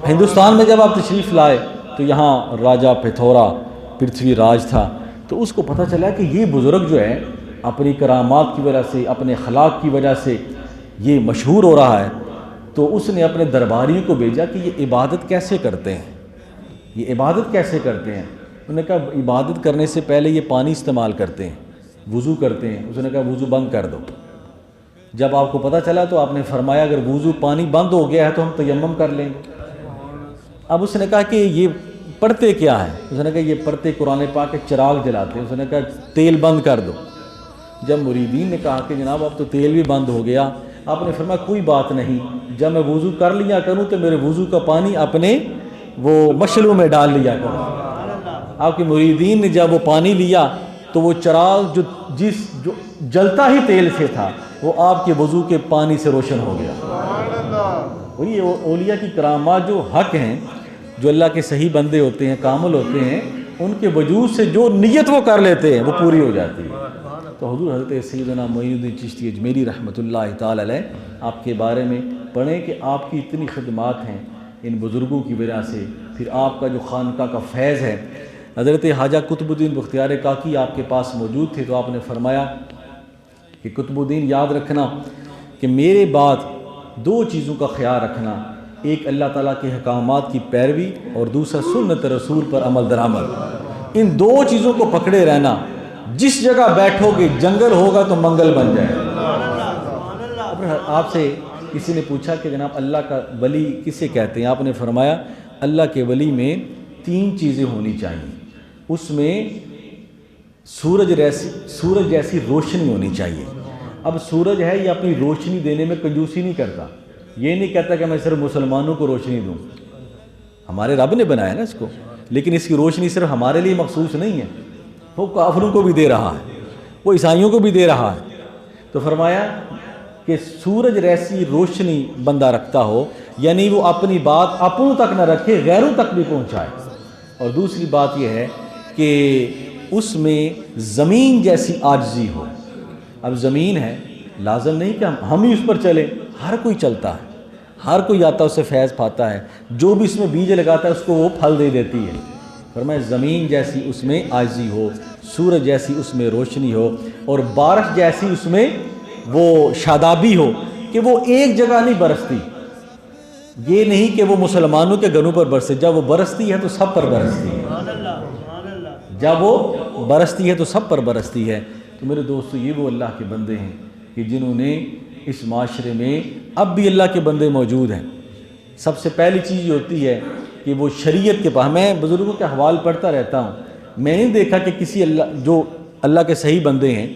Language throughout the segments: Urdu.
ہندوستان میں جب آپ تشریف لائے تو یہاں راجہ پتھورا پرتھوی راج تھا، تو اس کو پتہ چلا کہ یہ بزرگ جو ہے اپنی کرامات کی وجہ سے، اپنے اخلاق کی وجہ سے یہ مشہور ہو رہا ہے، تو اس نے اپنے درباریوں کو بھیجا کہ یہ عبادت کیسے کرتے ہیں، یہ عبادت کیسے کرتے ہیں۔ انہوں نے کہا عبادت کرنے سے پہلے یہ پانی استعمال کرتے ہیں، وضو کرتے ہیں۔ اس نے کہا وضو بند کر دو۔ جب آپ کو پتہ چلا تو آپ نے فرمایا اگر وضو پانی بند ہو گیا ہے تو ہم تیمم کر لیں گے۔ اب اس نے کہا کہ یہ پڑھتے کیا ہے؟ اس نے کہا یہ پڑھتے قرآن پاک کے چراغ جلاتے ہیں۔ اس نے کہا تیل بند کر دو۔ جب مریدین نے کہا کہ جناب اب تو تیل بھی بند ہو گیا، آپ نے فرمایا کوئی بات نہیں، جب میں وضو کر لیا کروں تو میرے وضو کا پانی اپنے وہ مشلوں میں ڈال لیا کروں۔ آپ کے مریدین نے جب وہ پانی لیا تو وہ چراغ جو جلتا ہی تیل سے تھا وہ آپ کے وضو کے پانی سے روشن ہو گیا۔ اور یہ اولیاء کی کرامات جو حق ہیں، جو اللہ کے صحیح بندے ہوتے ہیں، کامل ہوتے ہیں، ان کے وجود سے جو نیت وہ کر لیتے ہیں وہ پوری ہو جاتی ہے۔ تو حضور حضرت سیدنا معین الدین چشتی اجمیری رحمۃ اللہ تعالی علیہ آپ کے بارے میں پڑھیں کہ آپ کی اتنی خدمات ہیں ان بزرگوں کی وجہ سے، پھر آپ کا جو خانقاہ کا فیض ہے۔ حضرت خواجہ قطب الدین بختیار کاکی آپ کے پاس موجود تھے تو آپ نے فرمایا کہ قطب الدین یاد رکھنا کہ میرے بعد دو چیزوں کا خیال رکھنا، ایک اللہ تعالیٰ کے احکامات کی پیروی اور دوسرا سنت رسول پر عمل درآمد۔ ان دو چیزوں کو پکڑے رہنا، جس جگہ بیٹھو گے جنگل ہوگا تو منگل بن جائے۔ آپ سے کسی نے پوچھا کہ جناب اللہ کا ولی کسے کہتے ہیں؟ آپ نے فرمایا اللہ کے ولی میں تین چیزیں ہونی چاہیے، اس میں سورج جیسی روشنی ہونی چاہیے۔ اب سورج ہے یہ اپنی روشنی دینے میں کنجوسی نہیں کرتا، یہ نہیں کہتا کہ میں صرف مسلمانوں کو روشنی دوں، ہمارے رب نے بنایا نا اس کو، لیکن اس کی روشنی صرف ہمارے لیے مخصوص نہیں ہے، وہ کافروں کو بھی دے رہا ہے، وہ عیسائیوں کو بھی دے رہا ہے۔ تو فرمایا کہ سورج جیسی روشنی بندہ رکھتا ہو، یعنی وہ اپنی بات اپنوں تک نہ رکھے، غیروں تک بھی پہنچائے۔ اور دوسری بات یہ ہے کہ اس میں زمین جیسی عاجزی ہو۔ اب زمین ہے، لازم نہیں کہ ہم ہی اس پر چلیں، ہر کوئی چلتا ہے، ہر کوئی آتا ہے، اسے فیض پاتا ہے، جو بھی اس میں بیج لگاتا ہے اس کو وہ پھل دے دیتی ہے۔ فرمایا زمین جیسی اس میں عاجزی ہو، سورج جیسی اس میں روشنی ہو، اور بارش جیسی اس میں وہ شادابی ہو کہ وہ ایک جگہ نہیں برستی۔ یہ نہیں کہ وہ مسلمانوں کے گھروں پر برسے، جب وہ برستی ہے تو سب پر برستی ہے، جب وہ برستی ہے تو سب پر برستی ہے۔ تو میرے دوستو یہ وہ اللہ کے بندے ہیں کہ جنہوں نے اس معاشرے میں اب بھی اللہ کے بندے موجود ہیں۔ سب سے پہلی چیز یہ ہوتی ہے کہ وہ شریعت کے پاس، میں بزرگوں کے حوال پڑھتا رہتا ہوں، میں نہیں دیکھا کہ کسی جو اللہ کے صحیح بندے ہیں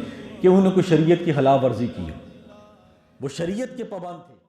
کہ انہوں نے کوئی شریعت کی خلاف ورزی کی ہے، وہ شریعت کے پابند تھے۔